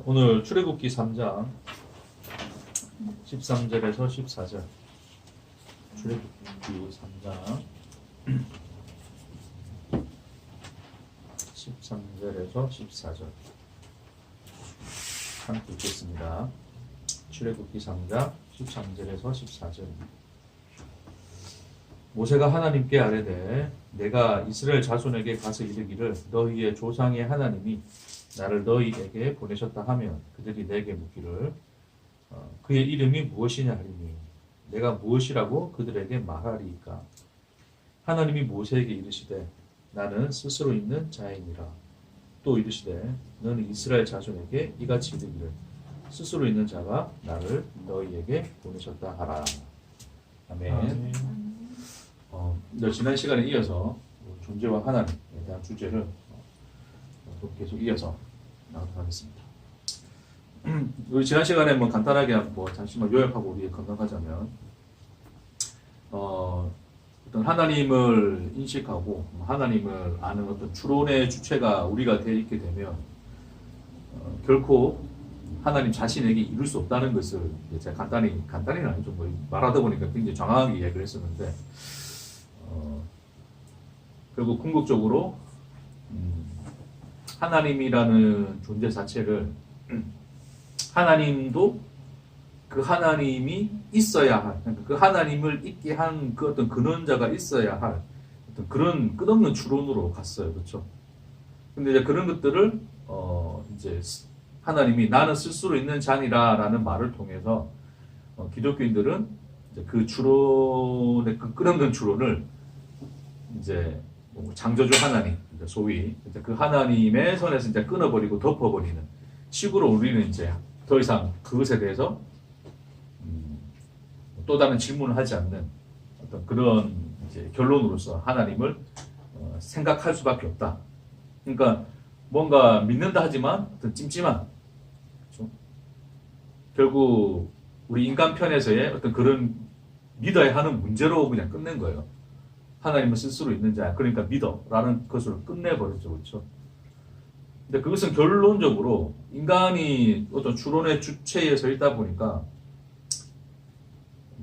오늘 출애굽기 3장 13절에서 14절. 출애굽기 3장 13절에서 14절. 함께 읽겠습니다. 출애굽기 3장 13절에서 14절. 모세가 하나님께 아뢰되 내가 이스라엘 자손에게 가서 이르기를 너희의 조상의 하나님이 나를 너희에게 보내셨다 하면 그들이 내게 묻기를 그의 이름이 무엇이냐 하리니 내가 무엇이라고 그들에게 말하리이까. 하나님이 모세에게 이르시되 나는 스스로 있는 자이니라. 또 이르시되 너는 이스라엘 자손에게 이같이 이르기를 스스로 있는 자가 나를 너희에게 보내셨다 하라. 아멘. 지난 시간에 이어서 존재와 하나님에 대한 주제를 계속 이어서 나가도록 하겠습니다. 우리 지난 시간에 간단하게 잠시만 요약하고 우리 건너가자면 어떤 하나님을 인식하고 하나님을 아는 어떤 추론의 주체가 우리가 되어 있게 되면 결코 하나님 자신에게 이룰 수 없다는 것을 제가 간단히는 아니죠. 말하다 보니까 굉장히 정확하게 이야기를 했었는데 결국 궁극적으로 하나님이라는 존재 자체를 하나님도 그 하나님이 있어야 할, 그러니까 그 하나님을 있게 한 그 어떤 근원자가 있어야 할 어떤 그런 끝없는 추론으로 갔어요. 그렇죠? 근데 이제 그런 것들을 이제 하나님이 나는 스스로 있는 자니라라는 말을 통해서 기독교인들은 이제 그 추론의 그 끝없는 추론을 이제 창조주 하나님, 소위 그 하나님의 선에서 이제 끊어버리고 덮어버리는 식으로 우리는 이제 더 이상 그것에 대해서 또 다른 질문을 하지 않는 어떤 그런 이제 결론으로서 하나님을 생각할 수밖에 없다. 그러니까 뭔가 믿는다 하지만 어떤 찜찜한, 그렇죠? 결국 우리 인간 편에서의 어떤 그런 믿어야 하는 문제로 그냥 끝낸 거예요. 하나님은 스스로 있는 자, 그러니까 믿어라는 것으로 끝내버렸죠. 그렇죠? 근데 그것은 결론적으로 인간이 어떤 추론의 주체에 서 있다 보니까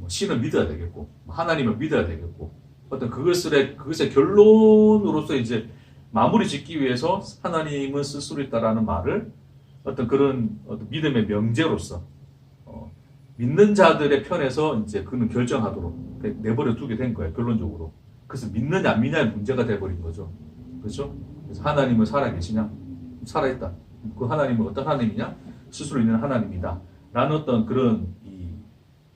신을 믿어야 되겠고, 하나님을 믿어야 되겠고, 어떤 그것의 결론으로서 이제 마무리 짓기 위해서 하나님은 스스로 있다라는 말을 어떤 그런 믿음의 명제로서 믿는 자들의 편에서 이제 그는 결정하도록 내버려 두게 된 거예요. 결론적으로. 그래서 믿느냐 안 믿느냐의 문제가 돼버린 거죠. 그렇죠? 그래서 하나님은 살아계시냐? 살아있다. 그 하나님은 어떤 하나님이냐? 스스로 있는 하나님이다. 라는 어떤 그런 이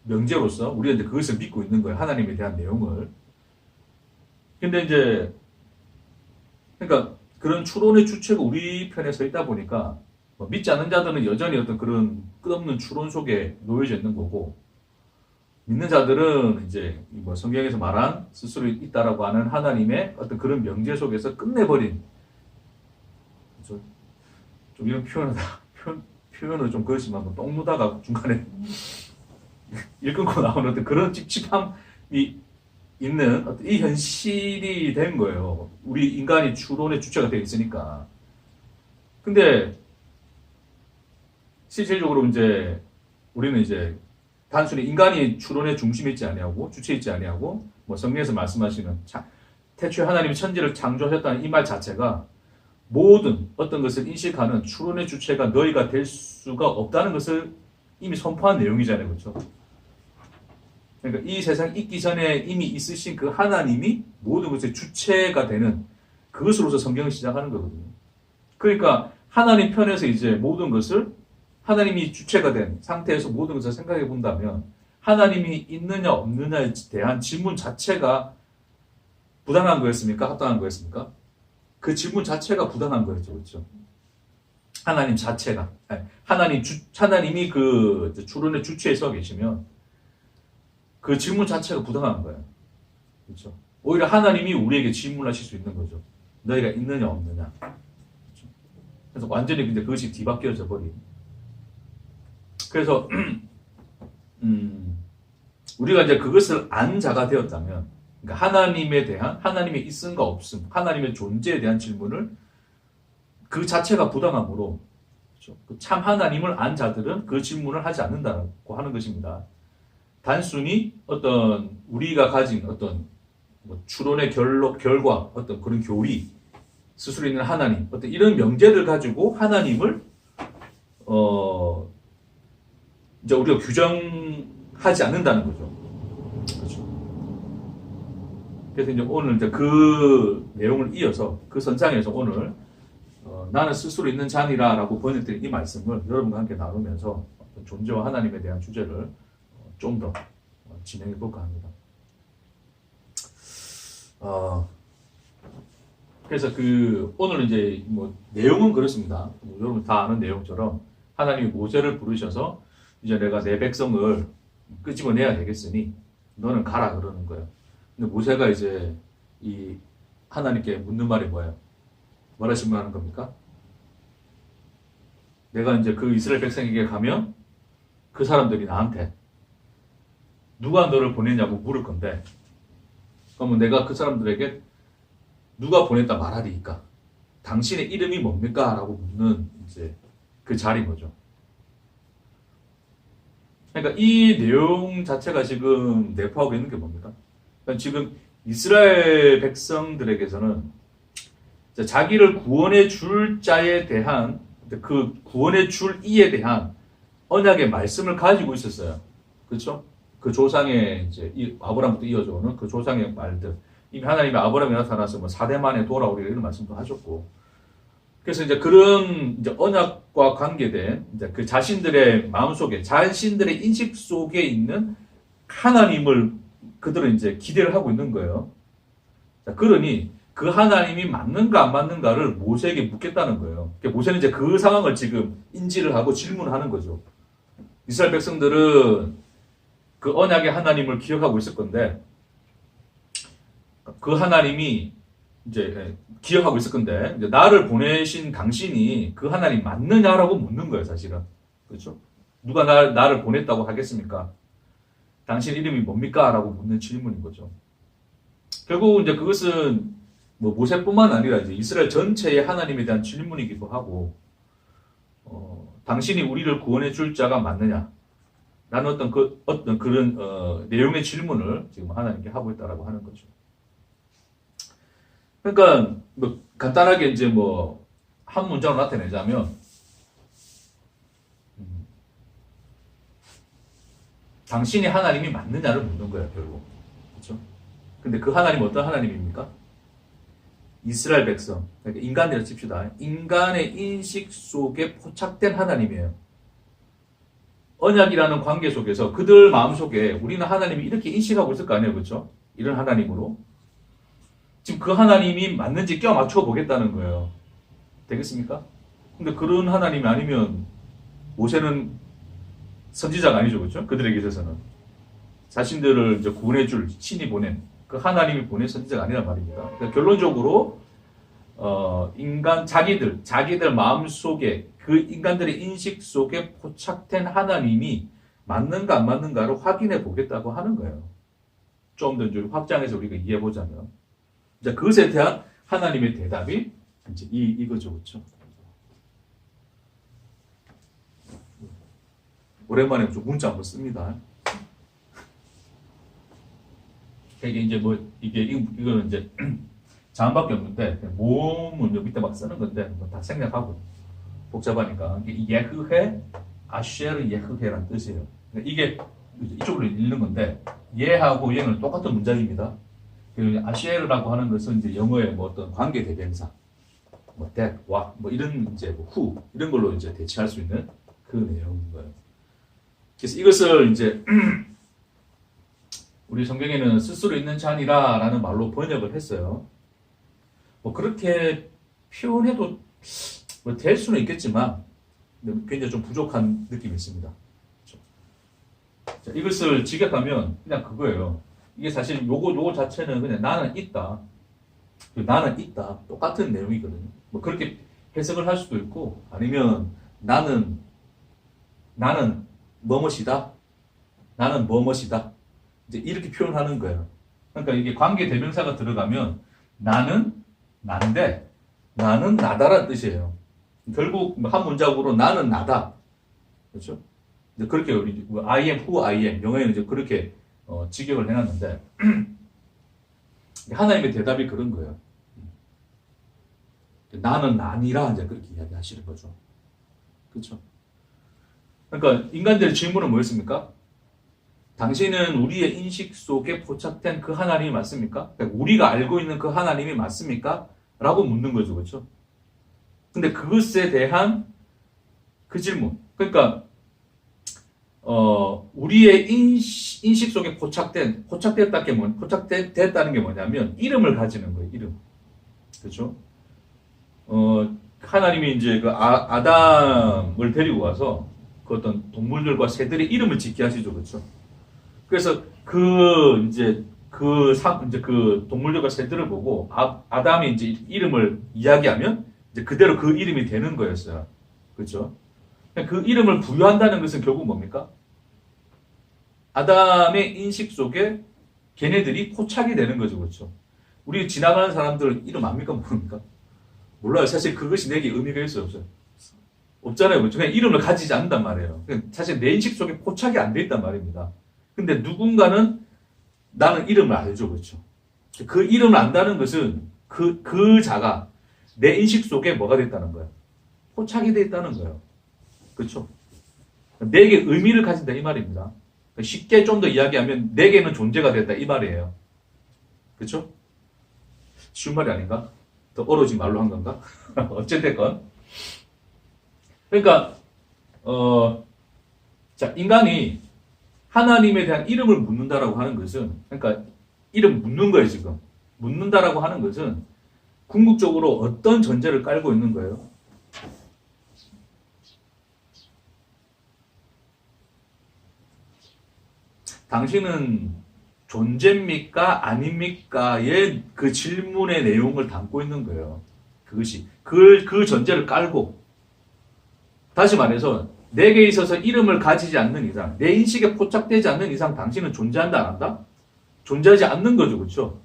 명제로서 우리가 이제 그것을 믿고 있는 거예요. 하나님에 대한 내용을. 근데 이제 그러니까 그런 추론의 주체가 우리 편에 서 있다 보니까 믿지 않는 자들은 여전히 어떤 그런 끝없는 추론 속에 놓여져 있는 거고, 믿는 자들은 이제 성경에서 말한 스스로 있다라고 하는 하나님의 어떤 그런 명제 속에서 끝내버린, 좀 이런 표현을 좀 그렇지만 똥 누다가 중간에 일 끊고 나오는 어떤 그런 찝찝함이 있는 어떤 이 현실이 된 거예요. 우리 인간이 추론의 주체가 되어 있으니까. 근데 실질적으로 이제 우리는 이제 단순히 인간이 추론의 중심에 있지 아니하고 주체에 있지 아니하고 성경에서 말씀하시는 태초에 하나님이 천지를 창조하셨다는 이 말 자체가 모든 어떤 것을 인식하는 추론의 주체가 너희가 될 수가 없다는 것을 이미 선포한 내용이잖아요. 그렇죠? 그러니까 이 세상 있기 전에 이미 있으신 그 하나님이 모든 것의 주체가 되는 그것으로서 성경을 시작하는 거거든요. 그러니까 하나님 편에서 이제 모든 것을 하나님이 주체가 된 상태에서 모든 것을 생각해 본다면 하나님이 있느냐 없느냐에 대한 질문 자체가 부당한 거였습니까? 합당한 거였습니까? 그 질문 자체가 부당한 거였죠. 그렇죠? 하나님 자체가. 하나님이 그 추론의 주체에 서 계시면 그 질문 자체가 부당한 거예요. 그렇죠? 오히려 하나님이 우리에게 질문하실 수 있는 거죠. 너희가 있느냐 없느냐. 그렇죠? 그래서 완전히 근데 그것이 뒤바뀌어져 버린. 그래서 우리가 이제 그것을 안 자가 되었다면, 그러니까 하나님에 대한 하나님의 있음과 없음, 하나님의 존재에 대한 질문을 그 자체가 부당함으로 그 참 하나님을 안 자들은 그 질문을 하지 않는다고 하는 것입니다. 단순히 어떤 우리가 가진 어떤 추론의 결과, 어떤 그런 교리, 스스로 있는 하나님, 어떤 이런 명제를 가지고 하나님을 이제 우리가 규정하지 않는다는 거죠. 그렇죠. 그래서 이제 오늘 이제 그 내용을 이어서 그 선상에서 오늘 나는 스스로 있는 자니라라고 번역된 이 말씀을 여러분과 함께 나누면서 존재와 하나님에 대한 주제를 좀 더 진행해 볼까 합니다. 그래서 오늘 이제 내용은 그렇습니다. 여러분 다 아는 내용처럼 하나님이 모세를 부르셔서 이제 내가 내 백성을 끄집어내야 되겠으니 너는 가라 그러는 거예요. 근데 모세가 이제 이 하나님께 묻는 말이 뭐예요? 뭐라 질문하는 겁니까? 내가 이제 그 이스라엘 백성에게 가면 그 사람들이 나한테 누가 너를 보냈냐고 물을 건데, 그러면 내가 그 사람들에게 누가 보냈다 말하리까? 당신의 이름이 뭡니까? 라고 묻는 이제 그 자리인 거죠. 그러니까 이 내용 자체가 지금 내포하고 있는 게 뭡니까? 그러니까 지금 이스라엘 백성들에게서는 자기를 구원해 줄 자에 대한 그 구원해 줄 이에 대한 언약의 말씀을 가지고 있었어요. 그렇죠? 그 조상의 이제 아브라함부터 이어져 오는 그 조상의 말들. 이미 하나님이 아브라함에 나타나서 4대 만에 돌아오리라 이런 말씀도 하셨고. 그래서 이제 그런 이제 언약과 관계된 이제 그 자신들의 마음속에, 자신들의 인식 속에 있는 하나님을 그들은 이제 기대를 하고 있는 거예요. 자, 그러니 그 하나님이 맞는가 안 맞는가를 모세에게 묻겠다는 거예요. 그러니까 모세는 이제 그 상황을 지금 인지를 하고 질문하는 거죠. 이스라엘 백성들은 그 언약의 하나님을 기억하고 있을 건데, 그 하나님이 이제 기억하고 있을 건데, 이제 나를 보내신 당신이 그 하나님 맞느냐라고 묻는 거예요, 사실은. 그렇죠? 누가 나를 보냈다고 하겠습니까? 당신 이름이 뭡니까? 라고 묻는 질문인 거죠. 결국 이제 그것은 모세뿐만 아니라 이제 이스라엘 전체의 하나님에 대한 질문이기도 하고, 당신이 우리를 구원해 줄 자가 맞느냐? 라는 어떤 그런 내용의 질문을 지금 하나님께 하고 있다라고 하는 거죠. 그러니까 간단하게 이제 한 문장으로 나타내자면, 당신이 하나님이 맞느냐를 묻는 거예요, 결국. 그렇죠? 근데 그 하나님은 어떤 하나님입니까? 이스라엘 백성, 그러니까 인간이라 칩시다. 인간의 인식 속에 포착된 하나님이에요. 언약이라는 관계 속에서 그들 마음속에 우리는 하나님이 이렇게 인식하고 있을 거 아니에요. 그렇죠? 이런 하나님으로. 지금 그 하나님이 맞는지 껴 맞춰 보겠다는 거예요. 되겠습니까? 근데 그런 하나님이 아니면 모세는 선지자가 아니죠. 그렇죠? 그들에게 있어서는. 자신들을 이제 구원해 줄 신이 보낸 그 하나님이 보낸 선지자가 아니란 말입니다. 그러니까 결론적으로 자기들 마음속에 그 인간들의 인식 속에 포착된 하나님이 맞는가 안 맞는가를 확인해 보겠다고 하는 거예요. 좀 더 확장해서 우리가 이해해 보자면, 이제 그것에 대한 하나님의 대답이 이제 이거죠, 그렇죠? 오랜만에 좀 문자 한번 씁니다. 이게 이제 이거는 이제 자음밖에 없는데 모음은 밑에 막 쓰는 건데 다 생략하고 복잡하니까 이게 예흐해, 아쉐르 예흐해라는 뜻이에요. 이게 이쪽으로 읽는 건데 예하고 예는 똑같은 문장입니다. 아쉐르라고 하는 것은 이제 영어의 어떤 관계 대명사, that, what, 이런 이제 who 이런 걸로 이제 대체할 수 있는 그 내용인 거예요. 그래서 이것을 이제 우리 성경에는 스스로 있는 자니라라는 말로 번역을 했어요. 그렇게 표현해도 될 수는 있겠지만 굉장히 좀 부족한 느낌이 있습니다. 자, 이것을 직역하면 그냥 그거예요. 이게 사실 요거 자체는 그냥 나는 있다. 똑같은 내용이거든요. 그렇게 해석을 할 수도 있고, 아니면 나는 뭐뭇이다. 나는 뭐뭇이다. 이제 이렇게 표현하는 거예요. 그러니까 이게 관계 대명사가 들어가면 나는 난데 나는 나다라는 뜻이에요. 결국 한 문장으로 나는 나다. 그렇죠? 이제 그렇게 우리 I am who I am 영어에는 이제 그렇게 직역을 해놨는데 하나님의 대답이 그런 거예요. 나는 아니라 이제 그렇게 이야기하시는 거죠. 그렇죠? 그러니까 인간들의 질문은 뭐였습니까? 당신은 우리의 인식 속에 포착된 그 하나님이 맞습니까? 그러니까 우리가 알고 있는 그 하나님이 맞습니까? 라고 묻는 거죠. 그렇죠? 근데 그것에 대한 그 질문. 그러니까 우리의 인식 속에 포착됐다는 게 뭐냐면 이름을 가지는 거예요. 이름. 그렇죠? 하나님이 이제 그 아담을 데리고 와서 그 어떤 동물들과 새들의 이름을 짓게 하시죠. 그렇죠? 그래서 이제 그 동물들과 새들을 보고 아담이 이제 이름을 이야기하면 이제 그대로 그 이름이 되는 거였어요. 그렇죠? 그 이름을 부여한다는 것은 결국 뭡니까? 아담의 인식 속에 걔네들이 포착이 되는 거죠. 그렇죠? 우리 지나가는 사람들 이름 압니까? 모릅니까? 몰라요. 사실 그것이 내게 의미가 있어요, 없어요? 없잖아요. 그렇죠? 그냥 이름을 가지지 않는단 말이에요. 사실 내 인식 속에 포착이 안 돼 있단 말입니다. 근데 누군가는 나는 이름을 알죠. 그렇죠? 그 이름을 안다는 것은 그 자가 내 인식 속에 뭐가 됐다는 거예요? 포착이 돼 있다는 거예요. 그렇죠? 내게 의미를 가진다 이 말입니다. 쉽게 좀 더 이야기하면 내게는 존재가 됐다 이 말이에요. 그렇죠? 쉬운 말이 아닌가? 더 어려진 말로 한 건가? 어쨌든 그러니까 자 인간이 하나님에 대한 이름을 묻는다라고 하는 것은 그러니까 이름 묻는 거예요 지금. 묻는다라고 하는 것은 궁극적으로 어떤 전제를 깔고 있는 거예요? 당신은 존재입니까? 아닙니까?의 그 질문의 내용을 담고 있는 거예요. 그것이. 그 전제를 깔고. 다시 말해서, 내게 있어서 이름을 가지지 않는 이상, 내 인식에 포착되지 않는 이상 당신은 존재한다, 안 한다? 존재하지 않는 거죠, 그렇죠?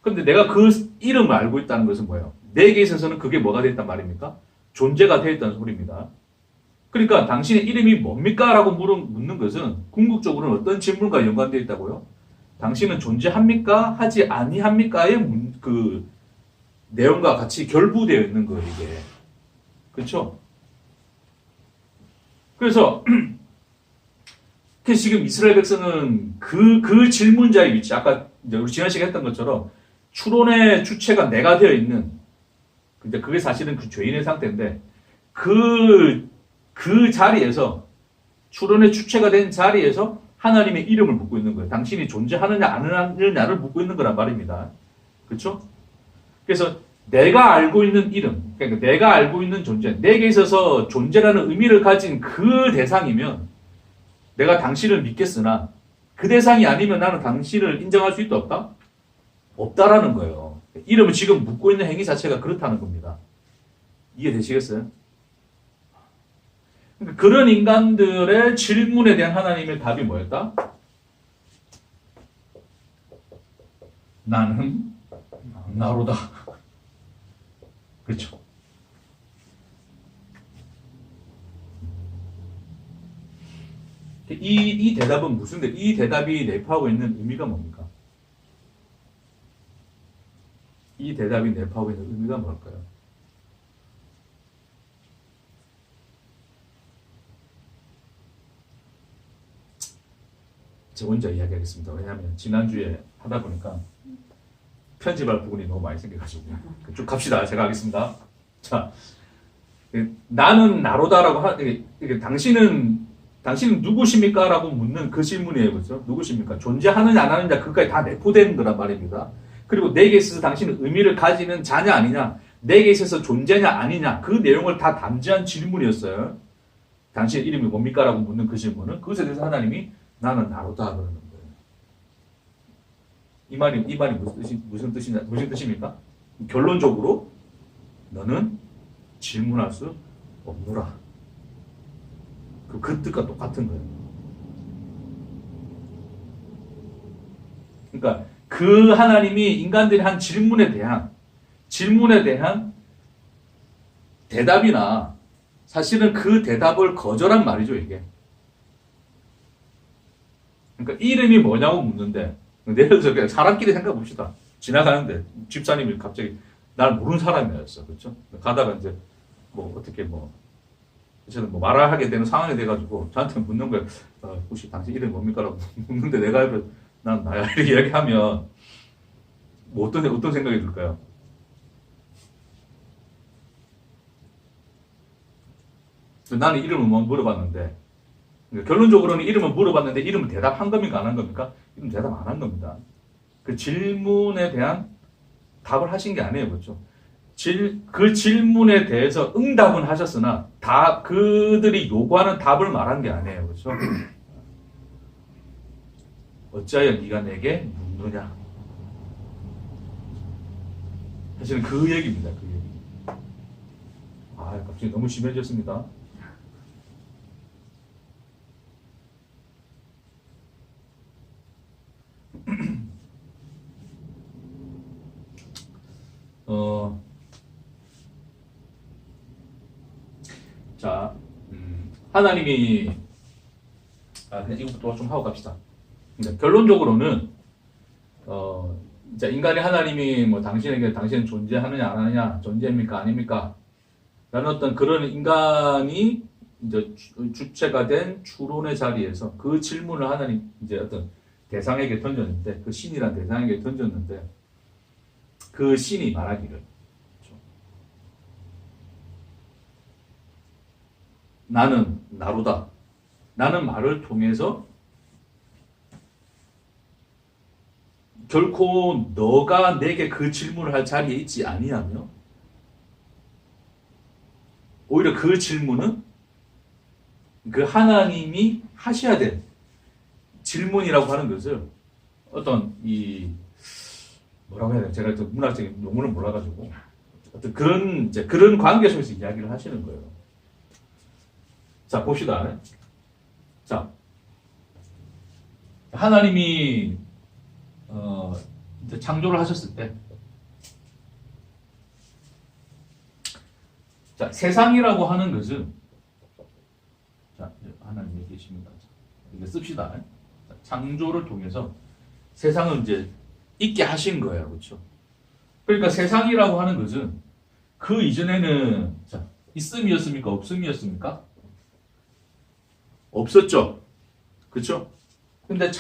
근데 내가 그 이름을 알고 있다는 것은 뭐예요? 내게 있어서는 그게 뭐가 됐단 말입니까? 존재가 되어 있다는 소리입니다. 그러니까 당신의 이름이 뭡니까? 라고 묻는 것은 궁극적으로는 어떤 질문과 연관되어 있다고요? 당신은 존재합니까? 하지 아니합니까?의 그 내용과 같이 결부되어 있는 거예요, 이게. 그렇죠? 그래서 지금 이스라엘 백성은 그 질문자의 위치, 아까 우리 지난 시간에 했던 것처럼 추론의 주체가 내가 되어 있는, 근데 그게 사실은 그 죄인의 상태인데 그 자리에서 추론의 주체가 된 자리에서 하나님의 이름을 묻고 있는 거예요. 당신이 존재하느냐 안 하느냐를 묻고 있는 거란 말입니다. 그렇죠? 그래서 내가 알고 있는 이름, 그러니까 내가 알고 있는 존재, 내게 있어서 존재라는 의미를 가진 그 대상이면 내가 당신을 믿겠으나 그 대상이 아니면 나는 당신을 인정할 수 있다 없다? 없다라는 거예요. 이름을 지금 묻고 있는 행위 자체가 그렇다는 겁니다. 이해되시겠어요? 그런 인간들의 질문에 대한 하나님의 답이 뭐였다? 나는 나로다. 그렇죠. 이 대답은 이 대답이 내포하고 있는 의미가 뭡니까? 이 대답이 내포하고 있는 의미가 뭘까요? 제가 혼자 이야기하겠습니다. 왜냐하면 지난주에 하다 보니까 편집할 부분이 너무 많이 생겨가지고 쭉 갑시다. 제가 하겠습니다. 자, 나는 나로다라고 당신은 누구십니까? 라고 묻는 그 질문이에요. 그렇죠? 누구십니까? 존재하느냐 안 하느냐 그까지 다 내포되는 거란 말입니다. 그리고 내게 있어서 당신은 의미를 가지는 자냐 아니냐, 내게 있어서 존재냐 아니냐 그 내용을 다 담지한 질문이었어요. 당신의 이름이 뭡니까? 라고 묻는 그 질문은 그것에 대해서 하나님이 나는 나로다 그러는 거예요. 이 말이 무슨 뜻입니까? 결론적으로 너는 질문할 수 없노라. 그 뜻과 똑같은 거예요. 그러니까 그 하나님이 인간들이 한 질문에 대한 대답이나 사실은 그 대답을 거절한 말이죠, 이게. 그러니까 이름이 뭐냐고 묻는데, 예를 들어서 그냥 사람끼리 생각해 봅시다. 지나가는데 집사님이 갑자기 날 모르는 사람이었어, 그렇죠? 가다가 이제 뭐 어떻게 뭐 어쨌든 뭐 말을 하게 되는 상황이 돼가지고 저한테 묻는 거예요. 혹시 당신 이름이 뭡니까라고 묻는데 내가 옆에 난 나야 이렇게 이야기하면 뭐 어떤 생각이 들까요? 나는 이름을 물어봤는데 그러니까 결론적으로는 이름을 물어봤는데 이름을 대답한 겁니까 안 한 겁니까? 이름 대답 안 한 겁니다. 그 질문에 대한 답을 하신 게 아니에요, 그렇죠? 그 질문에 대해서 응답은 하셨으나 그들이 요구하는 답을 말한 게 아니에요, 그렇죠? 어찌하여 네가 내게 묻느냐? 사실은 그 얘기입니다, 그 얘기. 갑자기 너무 심해졌습니다. 자, 하나님이 그냥 이것부터 좀 하고 갑시다. 결론적으로는 이제 인간이 하나님이 뭐 당신은 존재하느냐 안 하느냐, 존재입니까 아닙니까? 라는 어떤 그런 인간이 이제 주체가 된 추론의 자리에서 그 질문을 하나님 이제 어떤 대상에게 던졌는데, 그 신이란 대상에게 던졌는데, 그 신이 말하기를, 그렇죠? 나는 나로다. 나는 말을 통해서 결코 너가 내게 그 질문을 할 자리에 있지 아니하며, 오히려 그 질문은 그 하나님이 하셔야 될 질문이라고 하는 것을 어떤 뭐라고 해야 되나, 제가 또 문학적인 용어를 몰라가지고 어떤 그런 관계 속에서 이야기를 하시는 거예요. 자, 봅시다. 자, 하나님이 이제 창조를 하셨을 때, 자, 세상이라고 하는 것은, 자, 하나님이 계십니다. 이거 씁시다. 자, 창조를 통해서 세상을 이제 있게 하신 거예요, 그렇죠? 그러니까 세상이라고 하는 것은 그 이전에는 자, 있음이었습니까? 없음이었습니까? 없었죠, 그렇죠? 근데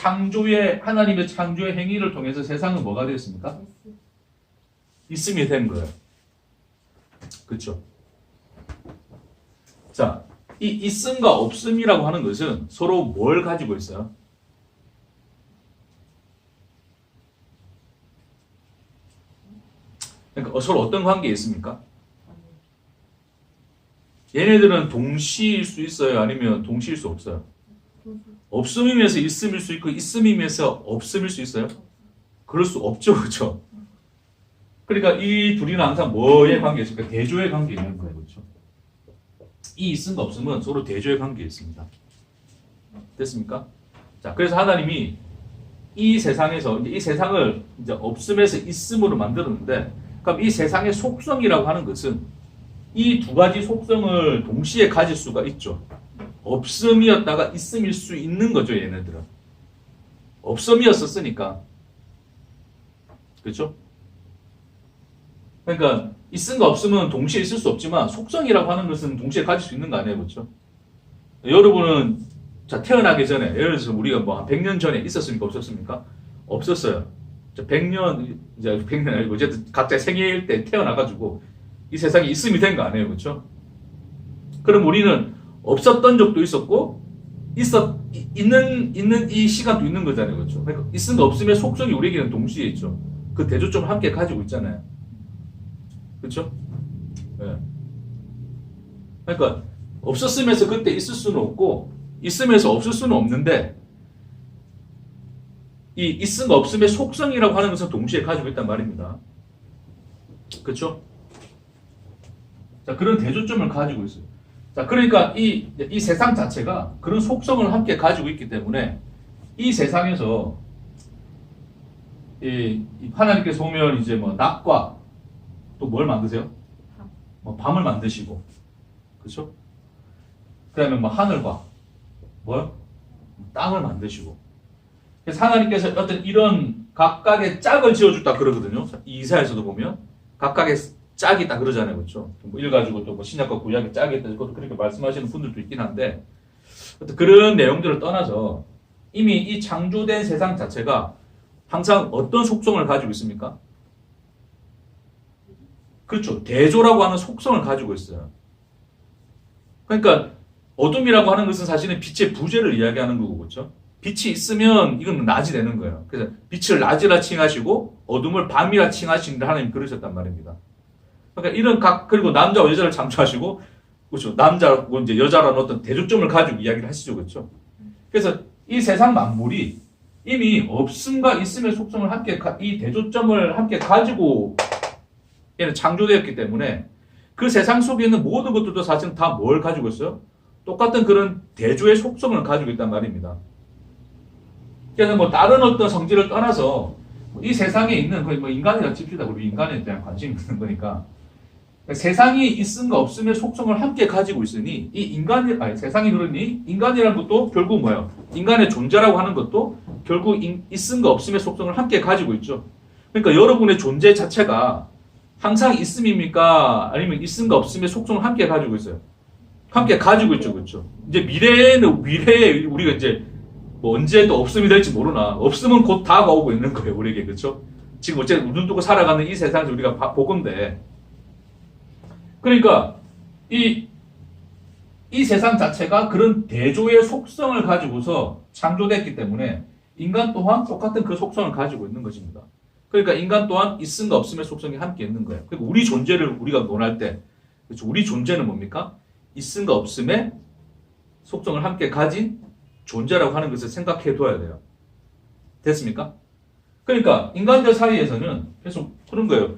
하나님의 창조의 행위를 통해서 세상은 뭐가 되었습니까? 있음이 된 거예요. 그렇죠? 자, 이 있음과 없음이라고 하는 것은 서로 뭘 가지고 있어요? 그러니까 서로 어떤 관계에 있습니까? 얘네들은 동시일 수 있어요? 아니면 동시일 수 없어요? 없음이면서 있음일 수 있고 있음이면서 없음일 수 있어요? 그럴 수 없죠, 그렇죠? 그러니까 이 둘이는 항상 뭐의 관계에 있습니까? 대조의 관계에 있는 거예요, 그렇죠? 이 있음과 없음은 서로 대조의 관계에 있습니다. 됐습니까? 자, 그래서 하나님이 이 세상을 이제 없음에서 있음으로 만들었는데, 그럼 이 세상의 속성이라고 하는 것은 이 두 가지 속성을 동시에 가질 수가 있죠. 없음이었다가 있음일 수 있는 거죠, 얘네들은. 없음이었었으니까. 그렇죠? 그러니까 있음과 없음은 동시에 있을 수 없지만 속성이라고 하는 것은 동시에 가질 수 있는 거 아니에요, 그렇죠? 여러분은 자, 태어나기 전에, 예를 들어서 우리가 뭐 한 100년 전에 있었습니까, 없었습니까? 없었어요. 100년 아니고 어쨌든 각자 생일 때 태어나가지고 이 세상에 있음이 된 거 아니에요, 그렇죠? 그럼 우리는 없었던 적도 있었고 있는 이 시간도 있는 거잖아요, 그렇죠? 그러니까 있음과 없음의 속성이 우리에게는 동시에 있죠. 그 대조점을 함께 가지고 있잖아요, 그렇죠? 네. 그러니까 없었으면서 그때 있을 수는 없고 있으면서 없을 수는 없는데 이 있음과 없음의 속성이라고 하는 것은 동시에 가지고 있단 말입니다. 그렇죠? 자, 그런 대조점을 가지고 있어요. 자, 그러니까 이 세상 자체가 그런 속성을 함께 가지고 있기 때문에 이 세상에서 하나님께서 보면 이제 뭐 낮과 또 뭘 만드세요? 밤을 만드시고 그렇죠? 그다음에 뭐 하늘과 뭐 땅을 만드시고. 그래서 하나님께서 어떤 이런 각각의 짝을 지어줬다 그러거든요. 이사야에서도 보면 각각의 짝이 있다 그러잖아요, 그렇죠? 뭐 이래가지고 또 뭐 신약과 구약의 짝이 있다 그렇게 말씀하시는 분들도 있긴 한데 어떤 그런 내용들을 떠나서 이미 이 창조된 세상 자체가 항상 어떤 속성을 가지고 있습니까? 그렇죠. 대조라고 하는 속성을 가지고 있어요. 그러니까 어둠이라고 하는 것은 사실은 빛의 부재를 이야기하는 거고, 그렇죠? 빛이 있으면 이건 낮이 되는 거예요. 그래서 빛을 낮이라 칭하시고 어둠을 밤이라 칭하신 하나님 그러셨단 말입니다. 그러니까 이런 그리고 남자와 여자를 창조하시고, 그렇죠? 남자고 이제 여자라는 어떤 대조점을 가지고 이야기를 하시죠, 그렇죠? 그래서 이 세상 만물이 이미 없음과 있음의 속성을 함께 이 대조점을 함께 가지고 얘는 창조되었기 때문에 그 세상 속에 있는 모든 것들도 사실은 다 뭘 가지고 있어요? 똑같은 그런 대조의 속성을 가지고 있단 말입니다. 그래서 뭐 다른 어떤 성질을 떠나서 이 세상에 있는 거의 뭐 인간이라 칩시다. 우리 인간에 대한 관심이 있는 거니까 세상이 있음과 없음의 속성을 함께 가지고 있으니 세상이 그러니 인간이라는 것도 결국 뭐예요? 인간의 존재라고 하는 것도 결국 있음과 없음의 속성을 함께 가지고 있죠. 그러니까 여러분의 존재 자체가 항상 있음입니까? 아니면 있음과 없음의 속성을 함께 가지고 있어요? 함께 가지고 있죠, 그렇죠? 이제 미래에 우리가 이제 뭐 언제 또 없음이 될지 모르나 없음은 곧 다가오고 있는 거예요, 우리에게, 그렇죠? 지금 어쨌든 눈 뜨고 살아가는 이 세상에서 우리가 보건데, 그러니까 이 세상 자체가 그런 대조의 속성을 가지고서 창조됐기 때문에 인간 또한 똑같은 그 속성을 가지고 있는 것입니다. 그러니까 인간 또한 있음과 없음의 속성이 함께 있는 거예요. 그러니까 우리 존재를 우리가 논할 때, 그렇죠? 우리 존재는 뭡니까? 있음과 없음의 속성을 함께 가진 존재라고 하는 것을 생각해 둬야 돼요. 됐습니까? 그러니까 인간들 사이에서는 계속 그런 거예요.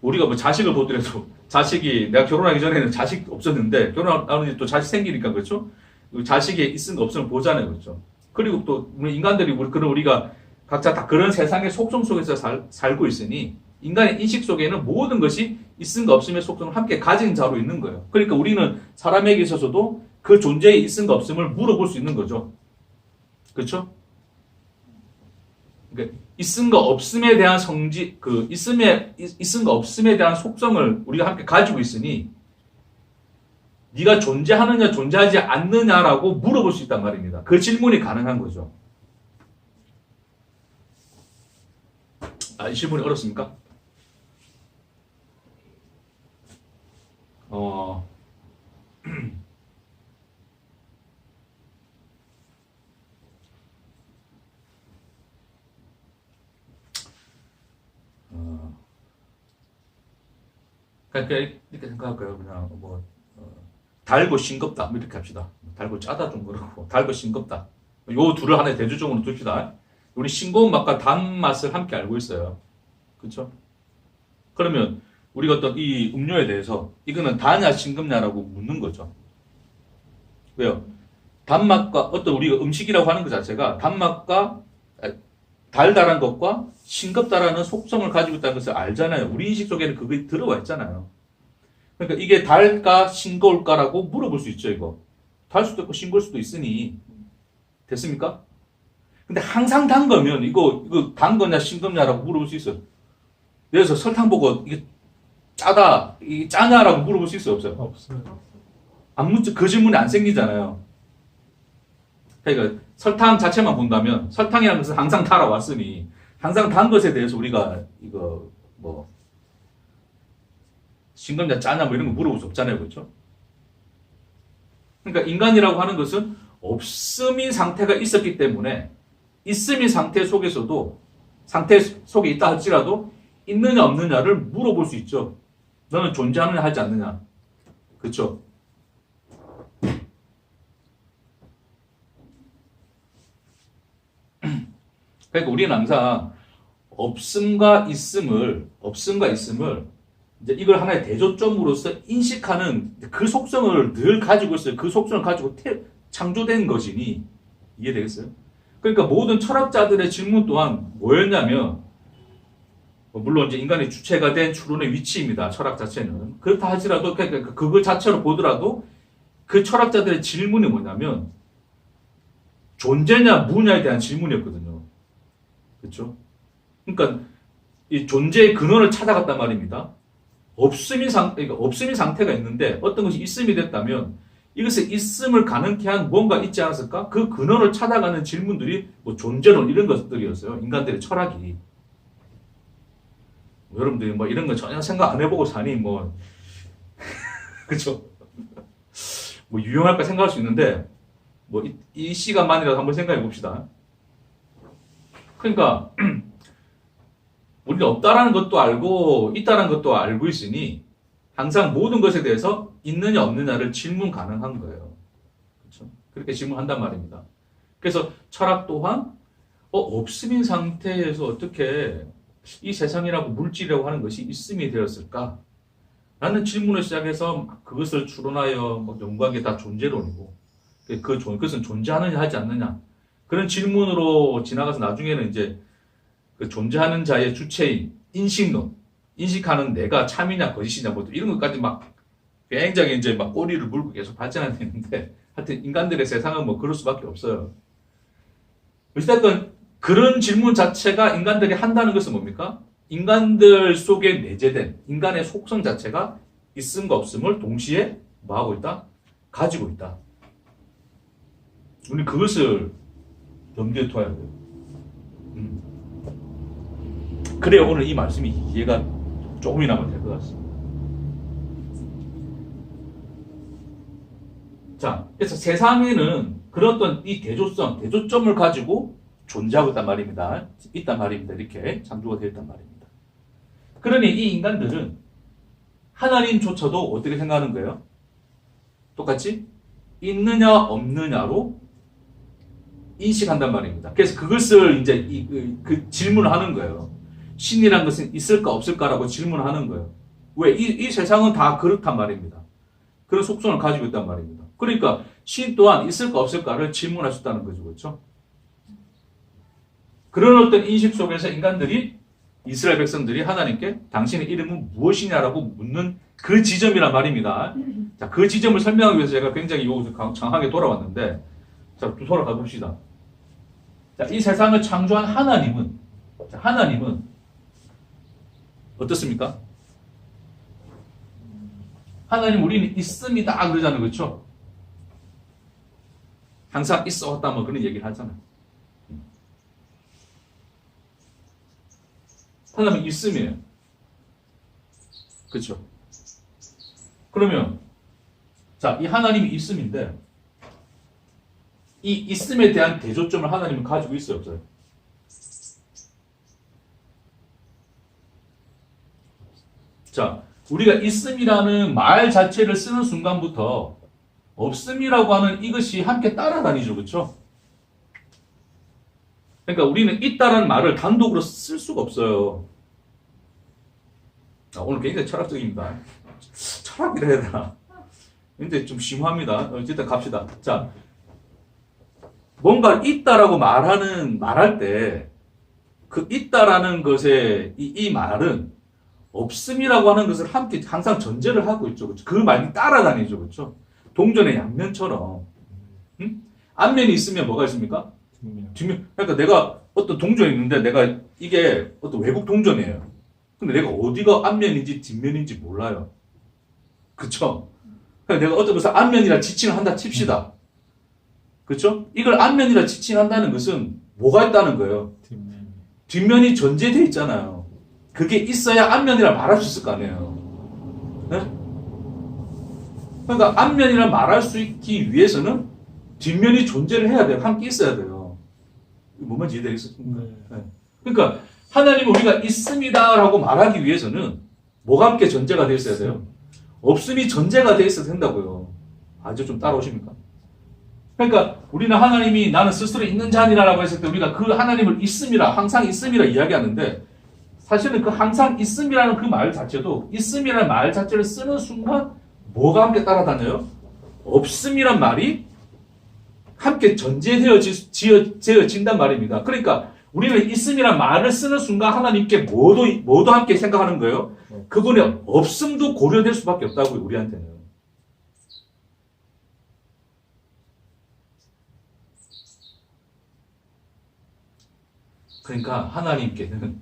우리가 뭐 자식을 보더라도 내가 결혼하기 전에는 자식 없었는데 결혼하는 또 자식 생기니까, 그렇죠? 자식의 있음과 없음을 보잖아요, 그렇죠? 그리고 또 인간들이 우리가 각자 다 그런 세상의 속성 속에서 살고 있으니 인간의 인식 속에는 모든 것이 있음과 없음의 속성을 함께 가진 자로 있는 거예요. 그러니까 우리는 사람에게 있어서도 그 존재의 있음과 없음을 물어볼 수 있는 거죠. 그렇죠? 그러니까 있음과 없음에 대한 있음과 없음에 대한 속성을 우리가 함께 가지고 있으니 네가 존재하느냐 존재하지 않느냐라고 물어볼 수 있단 말입니다. 그 질문이 가능한 거죠. 이 질문이 어렵습니까? 그러니까 이렇게 생각할까요? 그냥 달고 싱겁다 이렇게 합시다. 달고 짜다 좀 그렇고 달고 싱겁다. 요 둘을 하나의 대조적으로 둡시다. 우리 싱거운 맛과 단맛을 함께 알고 있어요. 그렇죠? 그러면 우리가 어떤 이 음료에 대해서 이거는 다냐 싱겁냐라고 묻는 거죠. 왜요? 단맛과 어떤 우리가 음식이라고 하는 것 자체가 단맛과 달달한 것과 싱겁다라는 속성을 가지고 있다는 것을 알잖아요. 우리 인식 속에는 그게 들어와 있잖아요. 그러니까 이게 달까 싱거울까라고 물어볼 수 있죠, 이거. 달 수도 있고 싱거울 수도 있으니. 됐습니까? 근데 항상 단 거면 이거 단 거냐 싱겁냐라고 물어볼 수 있어요. 그래서 설탕 보고 이게 짜다, 이게 짜냐라고 물어볼 수 있어요, 없어요? 없어요. 안 묻죠. 그 질문이 안 생기잖아요. 그러니까 설탕 자체만 본다면 설탕이라는 것은 항상 달아왔으니 항상 단 것에 대해서 우리가 이거 뭐 싱겁냐 짜냐 뭐 이런 거 물어볼 수 없잖아요, 그렇죠? 그러니까 인간이라고 하는 것은 없음인 상태가 있었기 때문에 있음인 상태 속에서도 상태 속에 있다 할지라도 있느냐 없느냐를 물어볼 수 있죠. 너는 존재하느냐 하지 않느냐, 그렇죠? 그러니까 우리는 항상 없음과 있음을 이제 이걸 하나의 대조점으로서 인식하는 그 속성을 늘 가지고 있어요. 그 속성을 가지고 창조된 것이니 이해되겠어요? 그러니까 모든 철학자들의 질문 또한 뭐였냐면 물론 이제 인간의 주체가 된 추론의 위치입니다. 철학 자체는. 그렇다 하지라도 그걸 자체로 보더라도 그 철학자들의 질문이 뭐냐면 존재냐 무냐에 대한 질문이었거든요. 그렇죠? 그러니까 이 존재의 근원을 찾아갔단 말입니다. 그러니까 없음인 상태가 있는데 어떤 것이 있음이 됐다면 이것의 있음을 가능케 한 뭔가 있지 않았을까? 그 근원을 찾아가는 질문들이 뭐 존재론 이런 것들이었어요. 인간들의 철학이. 뭐 여러분들이 뭐 이런 거 전혀 생각 안 해보고 사니 뭐 그렇죠? 뭐 유용할까 생각할 수 있는데 뭐 이 시간만이라도 한번 생각해 봅시다. 그러니까 우리가 없다라는 것도 알고 있다라는 것도 알고 있으니 항상 모든 것에 대해서 있느냐 없느냐를 질문 가능한 거예요. 그렇죠? 그렇게 질문한단 말입니다. 그래서 철학 또한 없음인 상태에서 어떻게 이 세상이라고 물질이라고 하는 것이 있음이 되었을까? 라는 질문을 시작해서 그것을 추론하여 뭐 연구한 게 다 존재론이고 그것은 존재하느냐 하지 않느냐 그런 질문으로 지나가서 나중에는 이제 그 존재하는 자의 주체인 인식론, 인식하는 내가 참이냐 거짓이냐 뭐 이런 것까지 막 굉장히 이제 막 꼬리를 물고 계속 발전하는데 하여튼 인간들의 세상은 뭐 그럴 수밖에 없어요. 어쨌든 그런 질문 자체가 인간들이 한다는 것은 뭡니까? 인간들 속에 내재된 인간의 속성 자체가 있음과 없음을 동시에 뭐하고 있다? 가지고 있다. 우리 그것을 염두에 둬야 돼요. 그래야 오늘 이 말씀이 이해가 조금이나마 될 것 같습니다. 자, 그래서 세상에는 그런 어떤 이 대조점을 가지고 존재하고 있단 말입니다. 이렇게 창조가 되어 있단 말입니다. 그러니 이 인간들은 하나님조차도 어떻게 생각하는 거예요? 똑같이 있느냐 없느냐로 인식한단 말입니다. 그래서 그것을 이제 그 질문을 하는 거예요. 신이란 것은 있을까 없을까라고 질문하는 거예요. 왜? 이 세상은 다 그렇단 말입니다. 그런 속성을 가지고 있단 말입니다. 그러니까 신 또한 있을까 없을까를 질문할 수 있다는 거죠. 그렇죠? 그런 어떤 인식 속에서 인간들이 이스라엘 백성들이 하나님께 당신의 이름은 무엇이냐라고 묻는 그 지점이란 말입니다. 자, 그 지점을 설명하기 위해서 제가 굉장히 장하게 돌아왔는데 자, 또 돌아가 봅시다. 자, 이 세상을 창조한 하나님은 어떻습니까? 하나님 우리는 있습니다 그러잖아요. 그렇죠? 항상 있어 왔다 뭐 그런 얘기를 하잖아요. 하나님은 있음이에요. 그렇죠? 그러면 자, 이 하나님이 있음인데 이 있음에 대한 대조점을 하나님은 가지고 있어요, 없어요? 자, 우리가 있음이라는 말 자체를 쓰는 순간부터 없음이라고 하는 이것이 함께 따라다니죠. 그렇죠? 그러니까 우리는 있다라는 말을 단독으로 쓸 수가 없어요. 오늘 굉장히 철학적입니다. 철학이라 해야 되나? 근데 좀 심오합니다. 어쨌든 갑시다. 자, 뭔가 있다라고 말할 때 그 있다라는 것의 이 말은 없음이라고 하는 것을 함께 항상 전제를 하고 있죠. 그렇죠? 그 말이 따라다니죠. 그렇죠? 동전의 양면처럼. 앞면이 있으면 뭐가 있습니까? 뒷면. 그러니까 내가 어떤 동전이 있는데 내가 이게 어떤 외국 동전이에요. 근데 내가 어디가 앞면인지 뒷면인지 몰라요. 그쵸? 그러니까 내가 어떤 것을 앞면이라 지칭을 한다 칩시다. 그쵸? 이걸 앞면이라 지칭한다는 것은 뭐가 있다는 거예요? 뒷면이 전제되어 있잖아요. 그게 있어야 앞면이라 말할 수 있을 거 아니에요. 네? 그러니까 앞면이라 말할 수 있기 위해서는 뒷면이 존재를 해야 돼요. 함께 있어야 돼요. 뭔 말인지 이해되겠습니까? 네. 그러니까 하나님은 우리가 있습니다라고 말하기 위해서는 뭐가 함께 전제가 되어 있어야 돼요? 없음이 전제가 되어 있어야 된다고요. 아주 좀 따라오십니까? 그러니까 우리는 하나님이 나는 스스로 있는 자니라라고 했을 때 우리가 그 하나님을 있음이라 항상 있음이라 이야기하는데 사실은 그 항상 있음이라는 그 말 자체도 있음이라는 말 자체를 쓰는 순간 뭐가 함께 따라다녀요? 없음이란 말이 함께 전제되어진단 말입니다. 그러니까 우리는 있음이란 말을 쓰는 순간 하나님께 모두 함께 생각하는 거예요. 그분의 없음도 고려될 수밖에 없다고요, 우리한테는. 그러니까 하나님께는,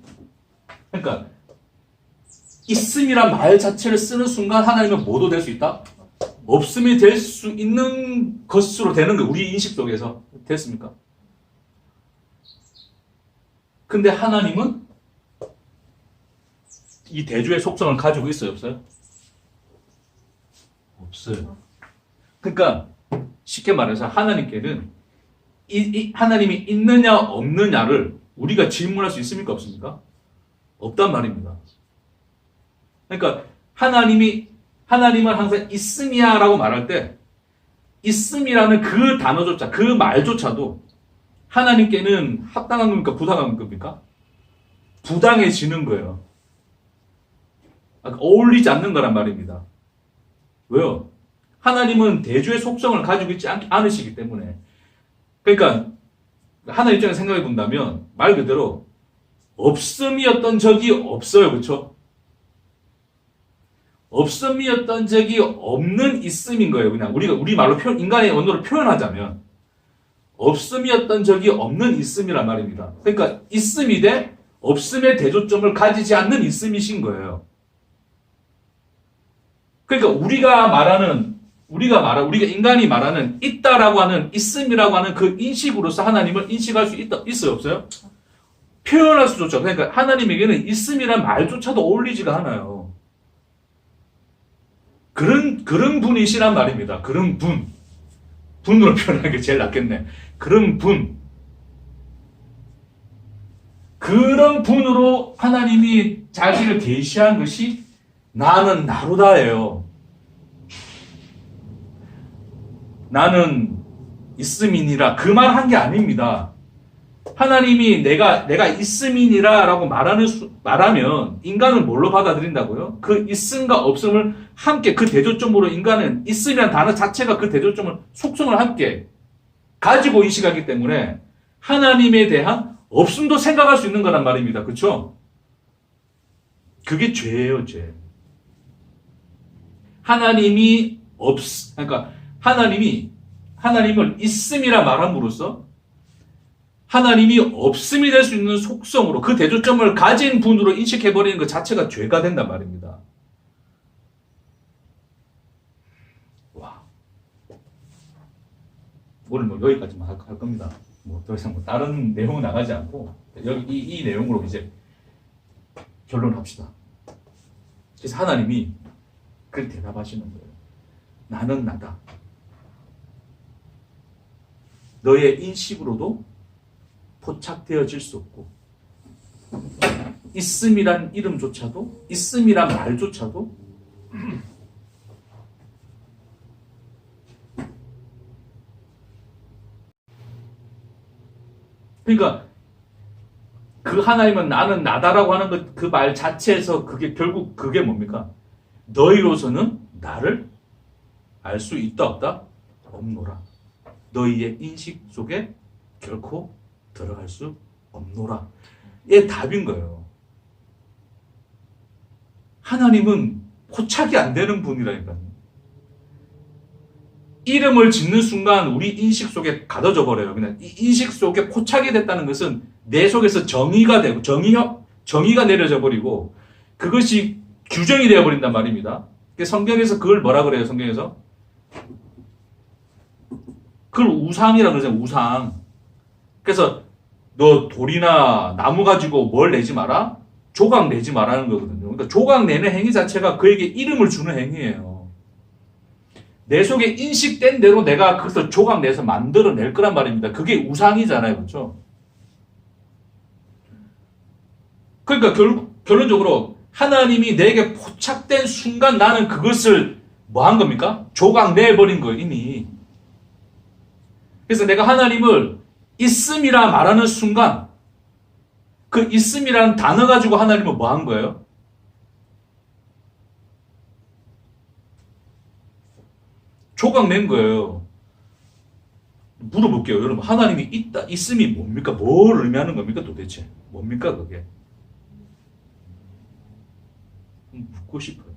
그러니까 있음이란 말 자체를 쓰는 순간 하나님은 뭐도 될 수 있다? 없음이 될 수 있는 것으로 되는 거예요. 우리 인식 속에서. 됐습니까? 근데 하나님은 이 대주의 속성을 가지고 있어요, 없어요? 없어요. 그러니까 쉽게 말해서 하나님께는 하나님이 있느냐 없느냐를 우리가 질문할 수 있습니까, 없습니까? 없단 말입니다. 그러니까 하나님은 항상 있음이야라고 말할 때 있음이라는 그 단어조차, 그 말조차도 하나님께는 합당한 겁니까, 부당한 겁니까? 부당해지는 거예요. 어울리지 않는 거란 말입니다. 왜요? 하나님은 대주의 속성을 가지고 있지 않으시기 때문에. 그러니까 하나님 입장에서 생각해 본다면 말 그대로 없음이었던 적이 없어요. 그렇죠? 없음이었던 적이 없는 있음인 거예요. 그냥 우리 말로 인간의 언어로 표현하자면 없음이었던 적이 없는 있음이란 말입니다. 그러니까 있음이 돼 없음의 대조점을 가지지 않는 있음이신 거예요. 그러니까 우리가 인간이 말하는 있다라고 하는 있음이라고 하는 그 인식으로서 하나님을 인식할 수 있어요, 없어요? 표현할 수조차. 그러니까 하나님에게는 있음이란 말조차도 어울리지가 않아요. 그런 분이시란 말입니다. 그런 분으로 표현하는 게 제일 낫겠네. 그런 분으로 하나님이 자신을 계시한 것이 나는 나로다예요. 나는 있음이니라 그 말 한 게 아닙니다. 하나님이 내가 있음이니라 라고 말하면 인간은 뭘로 받아들인다고요? 그 있음과 없음을 함께 그 대조점으로 인간은 있음이라는 단어 자체가 그 대조점을 속성을 함께 가지고 인식하기 때문에 하나님에 대한 없음도 생각할 수 있는 거란 말입니다. 그렇죠? 그게 죄예요, 죄. 그러니까 하나님을 있음이라 말함으로써 하나님이 없음이 될 수 있는 속성으로 그 대조점을 가진 분으로 인식해버리는 것 자체가 죄가 된단 말입니다. 와. 오늘 여기까지만 할 겁니다. 더 이상 다른 내용은 나가지 않고 여기 이 내용으로 이제 결론합시다. 그래서 하나님이 그렇게 대답하시는 거예요. 나는 나다. 너의 인식으로도 포착되어질 수 없고 있음이란 이름조차도 있음이란 말조차도 그러니까 그 하나님은 나는 나다라고 하는 것 그 말 자체에서 결국 그게 뭡니까? 너희로서는 나를 알 수 있다 없다? 없노라. 너희의 인식 속에 결코 들어갈 수 없노라. 의 답인 거예요. 하나님은 포착이 안 되는 분이라니까요. 이름을 짓는 순간 우리 인식 속에 가둬져 버려요. 그냥 이 인식 속에 포착이 됐다는 것은 내 속에서 정의가 되고 정의가 내려져 버리고 그것이 규정이 되어 버린단 말입니다. 성경에서 그걸 뭐라 그래요? 성경에서 그걸 우상이라고 그러잖아요. 우상. 그래서 너 돌이나 나무 가지고 뭘 내지 마라? 조각 내지 말라는 거거든요. 그러니까 조각 내는 행위 자체가 그에게 이름을 주는 행위예요. 내 속에 인식된 대로 내가 그것을 조각 내서 만들어낼 거란 말입니다. 그게 우상이잖아요. 그렇죠? 그러니까 결론적으로 하나님이 내게 포착된 순간 나는 그것을 뭐 한 겁니까? 조각 내버린 거예요. 이미. 그래서 내가 하나님을 있음이라 말하는 순간 그 있음이라는 단어 가지고 하나님을 뭐 한 거예요? 조각 낸 거예요. 물어볼게요. 여러분, 하나님이 있음이 뭡니까? 뭘 의미하는 겁니까 도대체? 뭡니까 그게? 묻고 싶어요.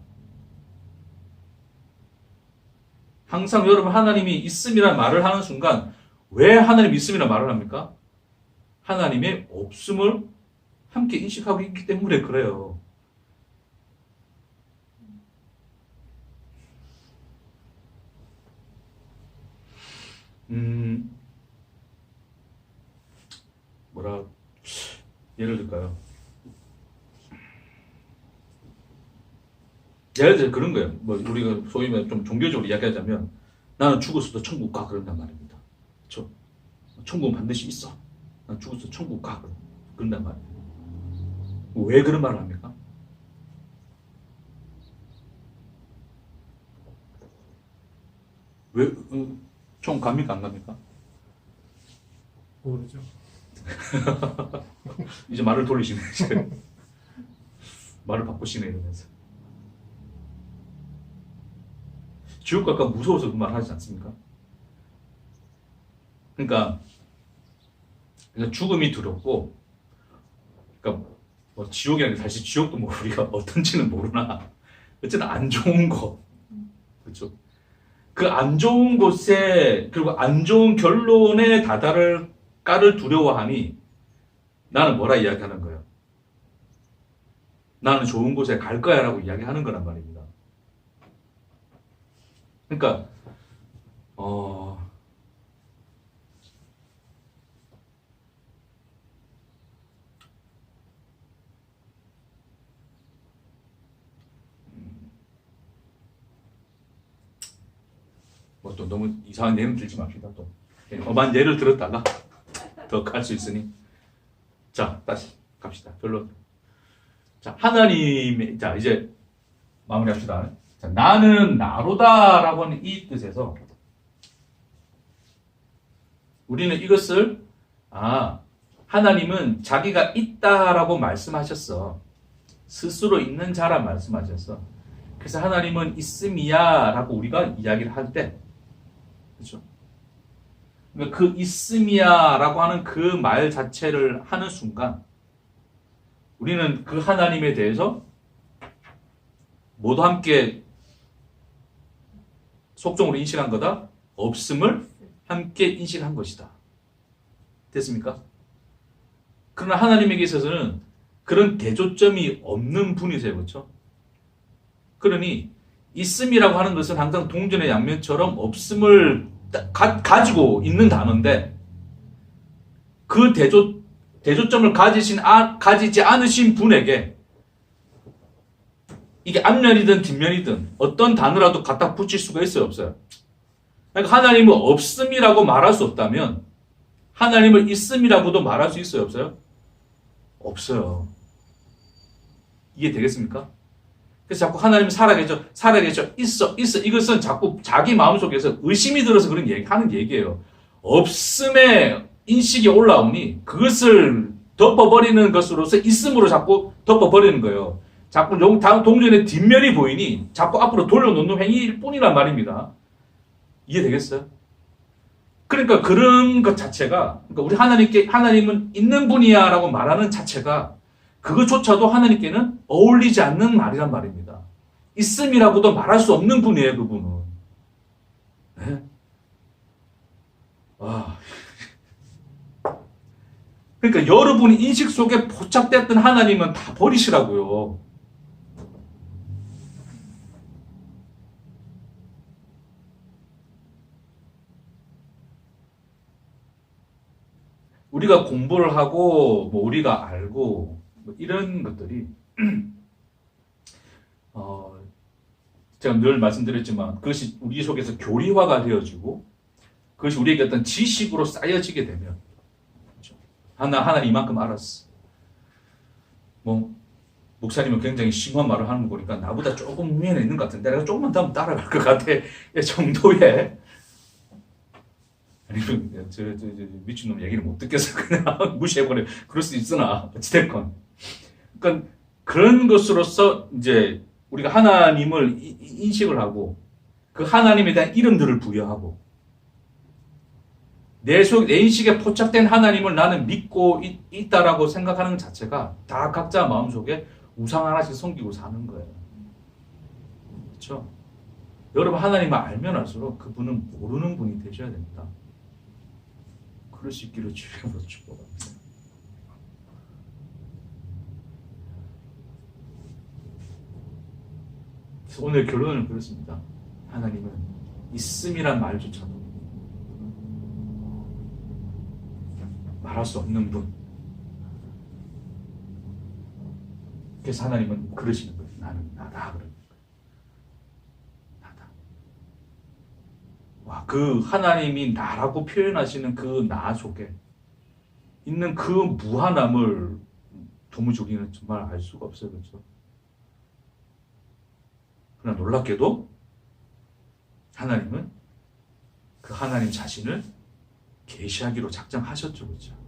항상 여러분, 하나님이 있음이라는 말을 하는 순간 왜 하나님이 있음이라는 말을 합니까? 하나님의 없음을 함께 인식하고 있기 때문에 그래요. 뭐라 예를 들까요? 예를 들어 그런 거예요. 뭐 우리가 소위 말해 좀 종교적으로 이야기하자면 나는 죽었어도 천국 가 그런단 말입니다. 그렇죠? 천국은 반드시 있어. 난 죽었어 천국 가 그런단 말이에요. 왜 그런 말을 합니까? 왜 천국 갑니까 안 갑니까? 모르죠. 이제 말을 돌리시네. 말을 바꾸시네 이러면서. 지옥 갈까 무서워서 그 말 하지 않습니까? 그러니까 죽음이 두렵고, 그러니까 뭐 지옥이라는 게 사실 지옥도 뭐 우리가 어떤지는 모르나 어쨌든 안 좋은 거, 그렇죠? 그 안 좋은 곳에 그리고 안 좋은 결론에 다다를까를 두려워하니 나는 뭐라 이야기하는 거예요? 나는 좋은 곳에 갈 거야라고 이야기하는 거란 말입니다. 그러니까 뭐 또 너무 이상한 예를 들지 맙시다. 또 엄한 예를 들었다가 더 갈 수 있으니. 자, 다시 갑시다. 결론. 자, 하나님의, 자, 이제 마무리합시다. 자, 나는 나로다라고 하는 이 뜻에서 우리는 이것을, 하나님은 자기가 있다라고 말씀하셨어. 스스로 있는 자라 말씀하셨어. 그래서 하나님은 있음이야 라고 우리가 이야기를 할 때, 그렇죠? 그러니까 그 있음이야 라고 하는 그 말 자체를 하는 순간 우리는 그 하나님에 대해서 모두 함께 속종으로 인식한 거다. 없음을 함께 인식한 것이다. 됐습니까? 그러나 하나님에게 있어서는 그런 대조점이 없는 분이세요. 그렇죠? 그러니 있음이라고 하는 것은 항상 동전의 양면처럼 없음을 가지고 있는 단어인데 그 대조점을 가지지 않으신 분에게 이게 앞면이든 뒷면이든 어떤 단어라도 갖다 붙일 수가 있어요, 없어요? 그러니까 하나님은 없음이라고 말할 수 없다면 하나님을 있음이라고도 말할 수 있어요, 없어요? 없어요. 이해 되겠습니까? 그래서 자꾸 하나님 살아계셔, 있어. 이것은 자꾸 자기 마음속에서 의심이 들어서 그런 하는 얘기예요. 없음의 인식이 올라오니 그것을 덮어버리는 것으로서 있음으로 자꾸 덮어버리는 거예요. 자꾸 동전의 뒷면이 보이니 자꾸 앞으로 돌려놓는 행위일 뿐이란 말입니다. 이해되겠어요? 그러니까 그런 것 자체가, 그러니까 우리 하나님은 있는 분이야 라고 말하는 자체가 그것조차도 하나님께는 어울리지 않는 말이란 말입니다. 있음이라고도 말할 수 없는 분이에요, 그분은. 네? 와. 그러니까 여러분이 인식 속에 포착됐던 하나님은 다 버리시라고요. 우리가 공부를 하고, 뭐 우리가 알고, 뭐 이런 것들이 제가 늘 말씀드렸지만 그것이 우리 속에서 교리화가 되어지고 그것이 우리에게 어떤 지식으로 쌓여지게 되면, 그렇죠? 하나님 이만큼 알았어. 뭐 목사님은 굉장히 심한 말을 하는 거 보니까 나보다 조금 위에 있는 것 같은데 내가 조금만 더 하면 따라갈 것 같아 정도의, 아니면 저 미친놈 얘기를 못 듣겠어 그냥 무시해버려. 그럴 수 있으나 어찌됐건, 그러니까 그런 것으로서 이제 우리가 하나님을 인식을 하고 그 하나님에 대한 이름들을 부여하고 내 인식에 포착된 하나님을 나는 믿고 있다라고 생각하는 자체가 다 각자 마음속에 우상 하나씩 섬기고 사는 거예요. 그렇죠? 여러분 하나님을 알면 알수록 그분은 모르는 분이 되셔야 됩니다. 그럴 수 있기를 주님으로 축복합니다. 그래서 오늘 결론은 그렇습니다. 하나님은 있음이란 말조차도 말할 수 없는 분. 그래서 하나님은 그러시는 거예요. 나는 나다. 그러는 거예요. 나다. 와, 그 하나님이 나라고 표현하시는 그 나 속에 있는 그 무한함을 도무지 우리는 정말 알 수가 없어요. 그렇죠? 그러나 놀랍게도 하나님은 그 하나님 자신을 계시하기로 작정하셨죠. 그렇죠?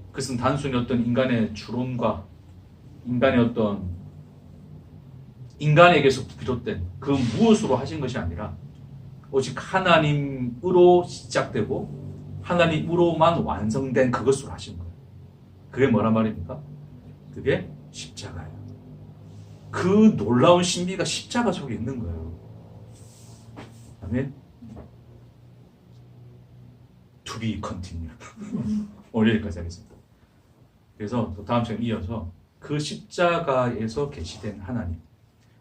그것은 단순히 어떤 인간의 주론과 인간의 어떤 인간에게서 비롯된 그 무엇으로 하신 것이 아니라 오직 하나님으로 시작되고 하나님으로만 완성된 그것으로 하신 거예요. 그게 뭐란 말입니까? 그게 십자가예요. 그 놀라운 신비가 십자가 속에 있는 거예요. 아멘. To be continued. 오늘 여기까지 하겠습니다. 그래서 또 다음 시간에 이어서 그 십자가에서 계시된 하나님,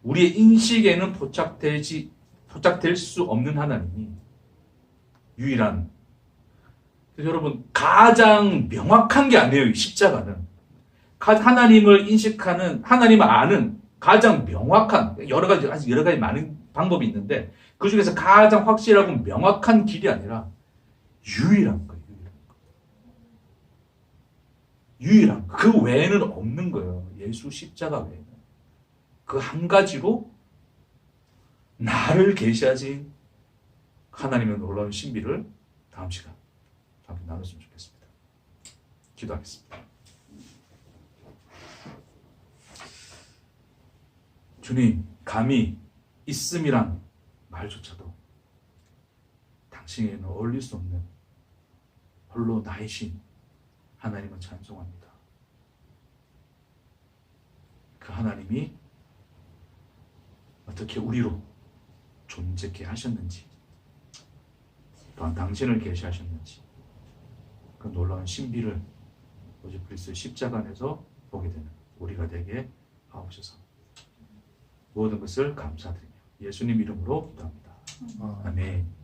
우리의 인식에는 포착될 수 없는 하나님이 유일한, 그래서 여러분 가장 명확한 게 아니에요. 이 십자가는 하나님을 인식하는, 하나님을 아는 가장 명확한 여러 가지 많은 방법이 있는데 그 중에서 가장 확실하고 명확한 길이 아니라 유일한 거예요. 유일한 거. 그 외에는 없는 거예요. 예수 십자가 외에는. 그 한 가지로 나를 계시하신 하나님의 놀라운 신비를 다음 시간 함께 나눴으면 좋겠습니다. 기도하겠습니다. 주님, 감히 있음이란 말조차도 당신에게는 어울릴 수 없는 홀로 나이신 하나님을 찬송합니다. 그 하나님이 어떻게 우리로 존재케 하셨는지, 또한 당신을 계시하셨는지, 그 놀라운 신비를 오직 그리스도의 십자가 안에서 보게 되는 우리가 되게 하옵소서. 모든 것을 감사드리며 예수님 이름으로 기도합니다. 아멘.